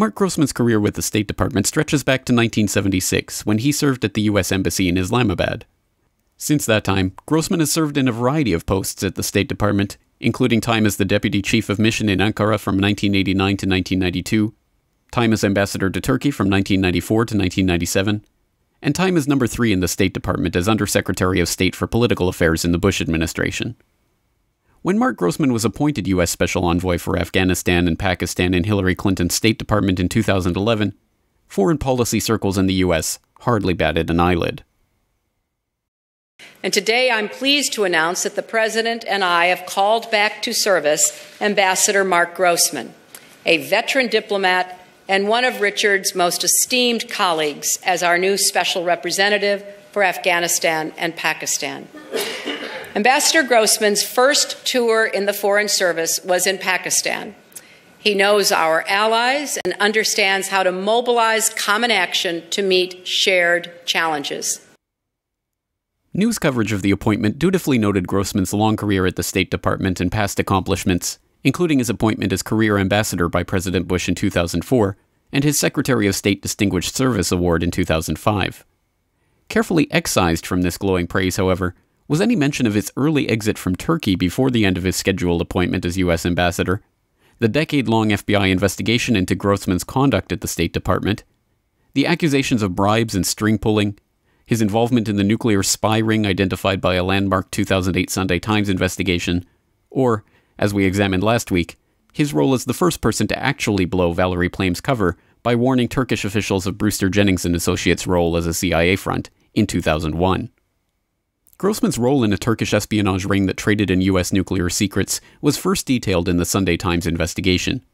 Marc Grossman's career with the State Department stretches back to 1976, when he served at the US Embassy in Islamabad. Since that time, Grossman has served in a variety of posts at the State Department, including time as the Deputy Chief of Mission in Ankara from 1989 to 1992, time as Ambassador to Turkey from 1994 to 1997, and time as number 3 in the State Department as Undersecretary of State for Political Affairs in the Bush administration. When Marc Grossman was appointed US Special Envoy for Afghanistan and Pakistan in Hillary Clinton's State Department in 2011, foreign policy circles in the US hardly batted an eyelid. And today I'm pleased to announce that the President and I have called back to service Ambassador Marc Grossman, a veteran diplomat and one of Richard's most esteemed colleagues, as our new Special Representative for Afghanistan and Pakistan. Ambassador Grossman's first tour in the Foreign Service was in Pakistan. He knows our allies and understands how to mobilize common action to meet shared challenges. News coverage of the appointment dutifully noted Grossman's long career at the State Department and past accomplishments, including his appointment as Career Ambassador by President Bush in 2004 and his Secretary of State Distinguished Service Award in 2005. Carefully excised from this glowing praise, however, was any mention of his early exit from Turkey before the end of his scheduled appointment as U.S. Ambassador, the decade-long FBI investigation into Grossman's conduct at the State Department, the accusations of bribes and string-pulling, his involvement in the nuclear spy ring identified by a landmark 2008 Sunday Times investigation, or, as we examined last week, his role as the first person to actually blow Valerie Plame's cover by warning Turkish officials of Brewster Jennings Associates' role as a CIA front in 2001. Grossman's role in a Turkish espionage ring that traded in U.S. nuclear secrets was first detailed in the Sunday Times investigation.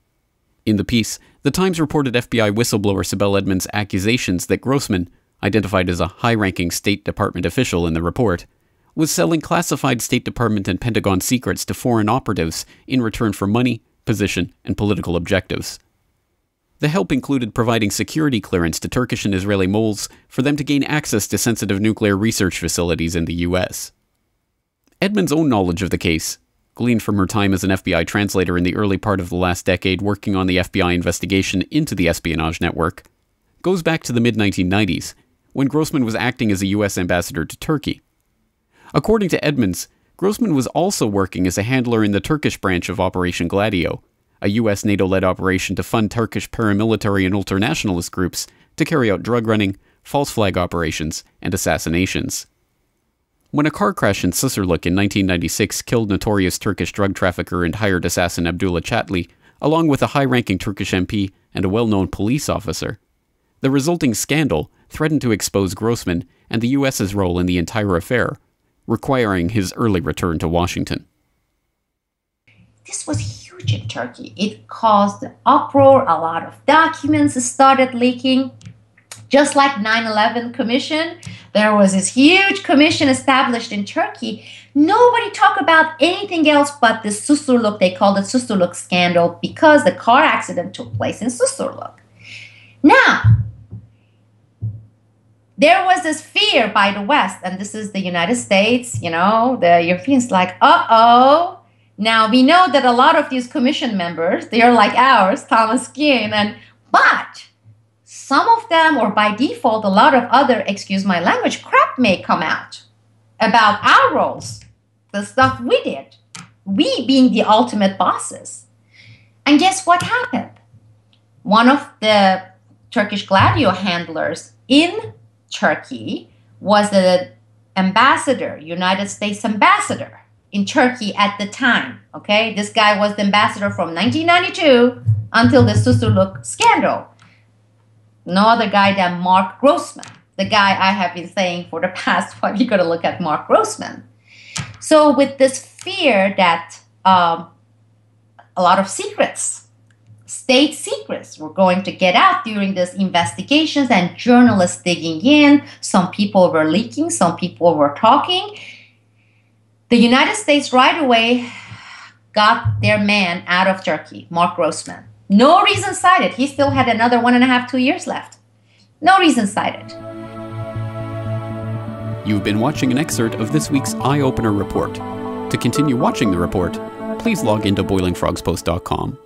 In the piece, the Times reported FBI whistleblower Sibel Edmonds' accusations that Grossman, identified as a high-ranking State Department official in the report, was selling classified State Department and Pentagon secrets to foreign operatives in return for money, position, and political objectives. The help included providing security clearance to Turkish and Israeli moles for them to gain access to sensitive nuclear research facilities in the U.S. Edmonds' own knowledge of the case, gleaned from her time as an FBI translator in the early part of the last decade working on the FBI investigation into the espionage network, goes back to the mid-1990s, when Grossman was acting as a U.S. ambassador to Turkey. According to Edmonds, Grossman was also working as a handler in the Turkish branch of Operation Gladio, a U.S. NATO-led operation to fund Turkish paramilitary and ultranationalist groups to carry out drug running, false flag operations, and assassinations. When a car crash in Susurluk in 1996 killed notorious Turkish drug trafficker and hired assassin Abdullah Chatli, along with a high-ranking Turkish MP and a well-known police officer, the resulting scandal threatened to expose Grossman and the U.S.'s role in the entire affair, requiring his early return to Washington. This was huge in Turkey. It caused uproar. A lot of documents started leaking. Just like 9/11 Commission, there was this huge commission established in Turkey. Nobody talked about anything else but the Susurluk. They called it Susurluk scandal because the car accident took place in Susurluk. Now, there was this fear by the West, and this is the United States, the Europeans like, uh-oh. Now, we know that a lot of these commission members, they are like ours, Thomas Keane, but some of them, or by default, a lot of other, excuse my language, crap may come out about our roles, the stuff we did, we being the ultimate bosses. And guess what happened? One of the Turkish Gladio handlers in Turkey was the ambassador, United States ambassador in Turkey at the time, okay? This guy was the ambassador from 1992 until the Susurluk scandal. No other guy than Marc Grossman, the guy I have been saying for the past while. You got to look at Marc Grossman. So with this fear that a lot of secrets, state secrets were going to get out during these investigations and journalists digging in. Some people were leaking, some people were talking. The United States right away got their man out of Turkey, Marc Grossman. No reason cited. He still had another 1.5, 2 years left. No reason cited. You've been watching an excerpt of this week's Eye Opener report. To continue watching the report, please log into boilingfrogspost.com.